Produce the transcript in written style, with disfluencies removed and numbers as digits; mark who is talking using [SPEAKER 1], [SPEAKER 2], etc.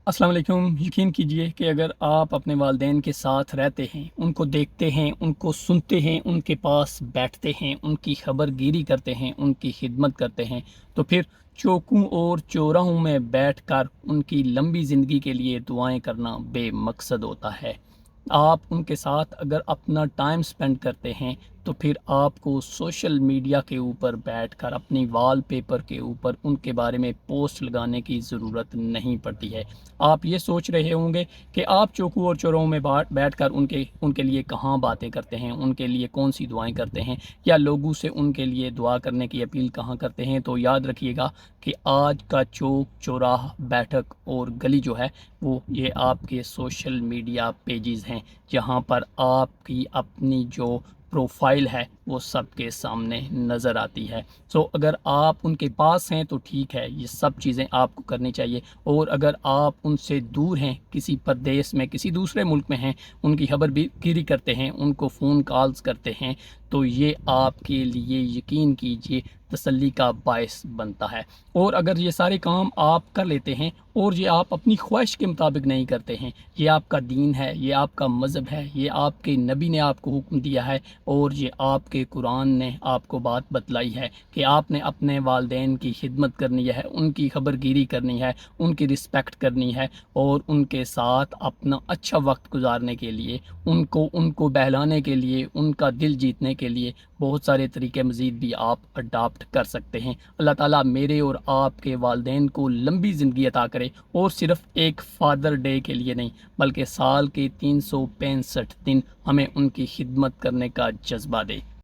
[SPEAKER 1] अस्सलाम वालेकुम। यकीन कीजिए कि अगर आप अपने वालिदैन के साथ रहते हैं, उनको देखते हैं, उनको सुनते हैं, उनके पास बैठते हैं, उनकी खबरगिरी करते हैं, उनकी खिदमत करते हैं, तो फिर चौकों और चौराहों में बैठकर उनकी लंबी ज़िंदगी के लिए दुआएं करना बेमकसद होता है। आप उनके साथ अगर अपना टाइम स्पेंड करते हैं तो फिर आपको सोशल मीडिया के ऊपर बैठकर अपनी वॉलपेपर के ऊपर उनके बारे में पोस्ट लगाने की ज़रूरत नहीं पड़ती है। आप ये सोच रहे होंगे कि आप चौकों और चौराहों में बैठकर उनके उनके लिए कहाँ बातें करते हैं, उनके लिए कौन सी दुआएं करते हैं, या लोगों से उनके लिए दुआ करने की अपील कहाँ करते हैं। तो याद रखिएगा कि आज का चौक चौराहा बैठक और गली जो है वो ये आपके सोशल मीडिया पेजेस हैं, जहाँ पर आपकी अपनी जो प्रोफाइल है वो सबके सामने नज़र आती है। सो अगर आप उनके पास हैं तो ठीक है, ये सब चीज़ें आपको करनी चाहिए। और अगर आप उनसे दूर हैं, किसी प्रदेश में, किसी दूसरे मुल्क में हैं, उनकी खबरगिरी करते हैं, उनको फ़ोन कॉल्स करते हैं, तो ये आपके लिए यकीन कीजिए तसल्ली का बायस बनता है। और अगर ये सारे काम आप कर लेते हैं और ये आप अपनी ख्वाहिश के मुताबिक नहीं करते हैं, ये आपका दीन है, ये आपका मज़हब है, ये आपके नबी ने आपको हुक्म दिया है, और ये आपके कुरान ने आपको बात बतलाई है कि आपने अपने वालिदैन की खिदमत करनी है, उनकी खबरगिरी करनी है, उनकी रिस्पेक्ट करनी है, और उनके साथ अपना अच्छा वक्त गुजारने के लिए, उनको उनको बहलाने के लिए, उनका दिल जीतने के लिए बहुत सारे तरीके मज़ीद भी आप अडाप्ट कर सकते हैं। अल्लाह ताला मेरे और आपके वालिदैन को लंबी ज़िंदगी अता करे, और सिर्फ़ एक फ़ादर डे के लिए नहीं बल्कि साल के 365 दिन हमें उनकी खिदमत करने का जज्बा दे।